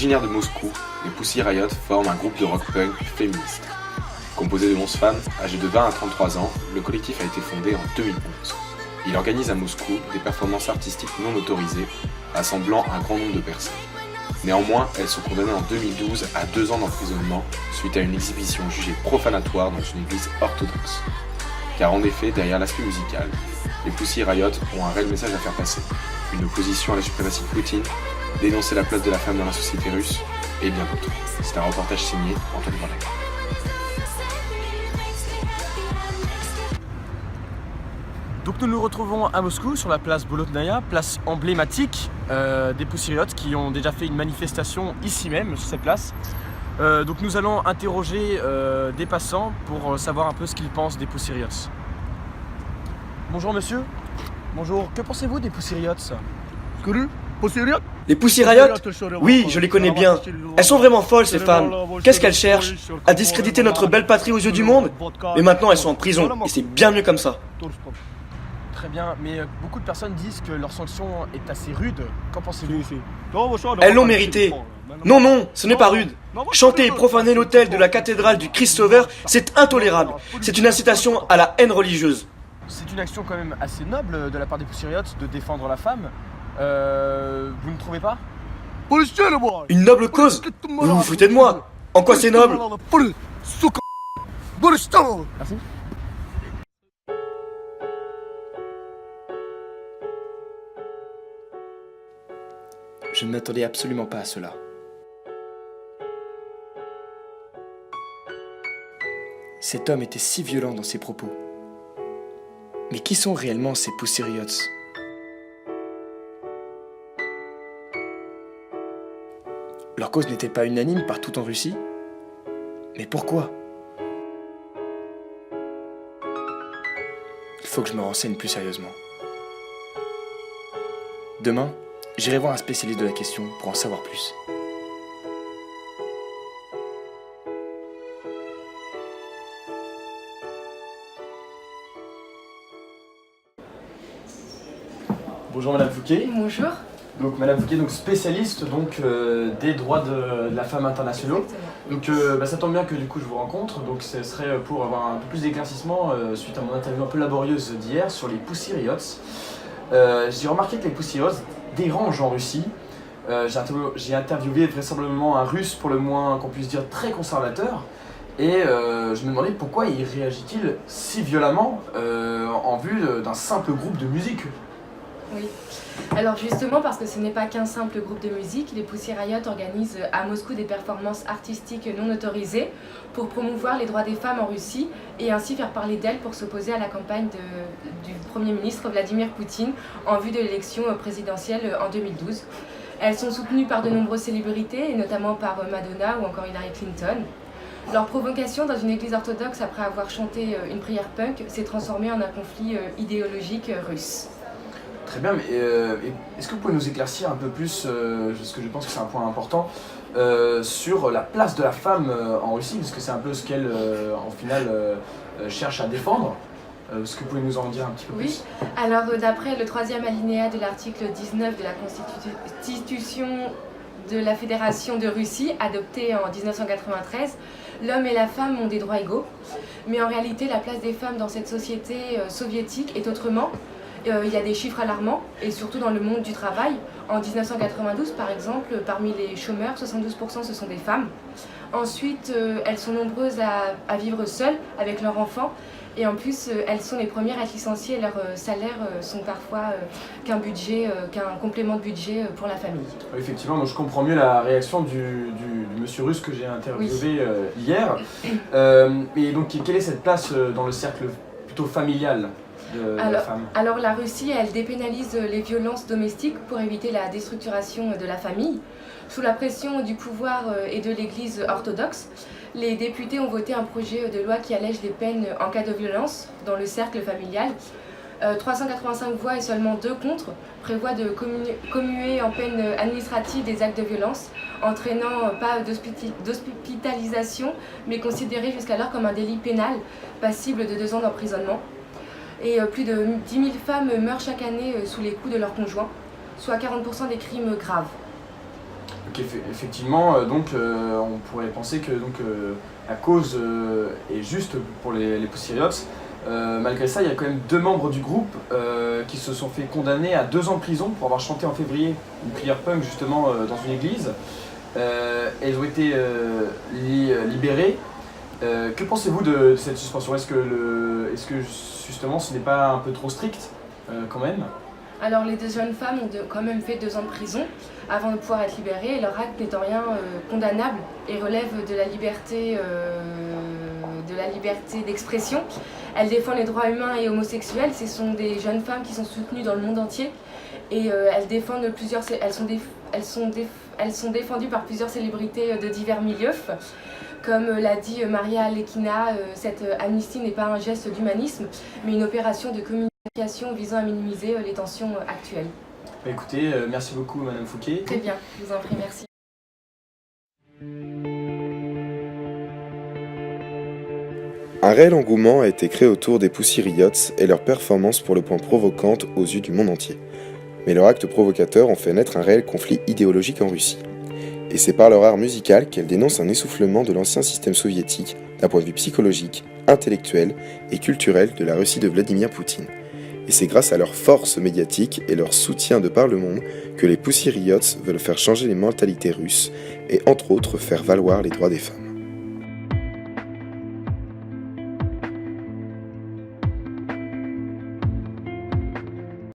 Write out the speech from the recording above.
Originaires de Moscou, les Pussy Riot forment un groupe de rock punk féministe. Composé de 11 femmes, âgées de 20 à 33 ans, le collectif a été fondé en 2011. Il organise à Moscou des performances artistiques non autorisées, rassemblant un grand nombre de personnes. Néanmoins, elles sont condamnées en 2012 à 2 ans d'emprisonnement suite à une exhibition jugée profanatoire dans une église orthodoxe. Car en effet, derrière l'aspect musical, les Pussy Riot ont un réel message à faire passer. Une opposition à la suprématie de Poutine, dénoncer la place de la femme dans la société russe, et bien d'autres. C'est un reportage signé Antoine Varlet. Donc nous nous retrouvons à Moscou sur la place Bolotnaya, place emblématique des Pussy Riot qui ont déjà fait une manifestation ici même sur cette place. Donc nous allons interroger des passants pour savoir un peu ce qu'ils pensent des Pussy Riot. Bonjour monsieur. Bonjour, que pensez-vous des Pussy Riot? Les Pussy Riot? Oui, je les connais bien. Elles sont vraiment folles ces femmes. Qu'est-ce qu'elles cherchent? À discréditer notre belle patrie aux yeux du monde? Mais maintenant elles sont en prison et c'est bien mieux comme ça. Très bien, mais beaucoup de personnes disent que leur sanction est assez rude. Qu'en pensez-vous? Elles l'ont mérité. Non, non, ce n'est pas rude. Chanter et profaner l'autel de la cathédrale du Christ Sauveur, c'est intolérable. C'est une incitation à la haine religieuse. C'est une action quand même assez noble de la part des Pussy Riot de défendre la femme. Vous ne trouvez pas? Une noble cause? Vous vous foutez de moi? En quoi c'est noble? Merci. Je ne m'attendais absolument pas à cela. Cet homme était si violent dans ses propos. Mais qui sont réellement ces Pussy Riots? Leur cause n'était pas unanime partout en Russie? Mais pourquoi? Il faut que je me renseigne plus sérieusement. Demain, j'irai voir un spécialiste de la question pour en savoir plus. Bonjour Madame Fouquet. Bonjour. Donc Madame Fouquet, donc spécialiste des droits de la femme internationaux. Donc ça tombe bien que du coup je vous rencontre. Donc ce serait pour avoir un peu plus d'éclaircissement suite à mon interview un peu laborieuse d'hier sur les Pussy Riots. J'ai remarqué que les Pussy Riots dérangent en Russie. J'ai interviewé vraisemblablement un Russe pour le moins qu'on puisse dire très conservateur. Et je me demandais pourquoi il réagit-il si violemment en vue d'un simple groupe de musique. Oui. Alors justement parce que ce n'est pas qu'un simple groupe de musique, les Pussy Riot organisent à Moscou des performances artistiques non autorisées pour promouvoir les droits des femmes en Russie et ainsi faire parler d'elles pour s'opposer à la campagne du Premier ministre Vladimir Poutine en vue de l'élection présidentielle en 2012. Elles sont soutenues par de nombreuses célébrités, et notamment par Madonna ou encore Hillary Clinton. Leur provocation dans une église orthodoxe après avoir chanté une prière punk s'est transformée en un conflit idéologique russe. Très bien, mais est-ce que vous pouvez nous éclaircir un peu plus, parce que je pense que c'est un point important, sur la place de la femme en Russie, parce que c'est un peu ce qu'elle, en final, cherche à défendre. Est-ce que vous pouvez nous en dire un petit peu plus? Oui, alors d'après le 3e alinéa de l'article 19 de la Constitution de la Fédération de Russie, adoptée en 1993, l'homme et la femme ont des droits égaux. Mais en réalité, la place des femmes dans cette société soviétique est autrement. Il y a des chiffres alarmants, et surtout dans le monde du travail. En 1992, par exemple, parmi les chômeurs, 72% ce sont des femmes. Ensuite, elles sont nombreuses à vivre seules avec leurs enfants. Et en plus, elles sont les premières à être licenciées. Leurs salaires sont parfois qu'un complément de budget pour la famille. Oui, effectivement, moi je comprends mieux la réaction du monsieur russe que j'ai interviewé hier. Et donc, quelle est cette place dans le cercle plutôt familial de la femme? Alors la Russie, elle dépénalise les violences domestiques pour éviter la déstructuration de la famille. Sous la pression du pouvoir et de l'église orthodoxe, les députés ont voté un projet de loi qui allège les peines en cas de violence dans le cercle familial. 385 voix et seulement 2 contre prévoient de commuer en peine administrative des actes de violence, entraînant pas d'hospitalisation, mais considéré jusqu'alors comme un délit pénal, passible de 2 ans d'emprisonnement. Et plus de 10 000 femmes meurent chaque année sous les coups de leurs conjoints, soit 40% des crimes graves. Donc effectivement, on pourrait penser que la cause est juste pour les Pussy Riots. Malgré ça, il y a quand même 2 membres du groupe qui se sont fait condamner à 2 ans de prison pour avoir chanté en février une prière punk justement dans une église. Elles ont été libérées. Que pensez-vous de cette suspension? Est-ce que justement ce n'est pas un peu trop strict quand même? Alors les 2 jeunes femmes ont quand même fait 2 ans de prison avant de pouvoir être libérées, et leur acte n'étant rien condamnable et relève de la liberté d'expression. Elles défendent les droits humains et homosexuels. Ce sont des jeunes femmes qui sont soutenues dans le monde entier, et elles sont défendues par plusieurs célébrités de divers milieux. Comme l'a dit Maria Lekina, cette amnistie n'est pas un geste d'humanisme, mais une opération de communication visant à minimiser les tensions actuelles. Écoutez, merci beaucoup Madame Fouquet. Très bien, je vous en prie, merci. Un réel engouement a été créé autour des Pussy Riots et leur performance pour le point provocante aux yeux du monde entier. Mais leurs actes provocateurs ont fait naître un réel conflit idéologique en Russie. Et c'est par leur art musical qu'elles dénoncent un essoufflement de l'ancien système soviétique d'un point de vue psychologique, intellectuel et culturel de la Russie de Vladimir Poutine. Et c'est grâce à leur force médiatique et leur soutien de par le monde que les Pussy Riots veulent faire changer les mentalités russes et entre autres faire valoir les droits des femmes.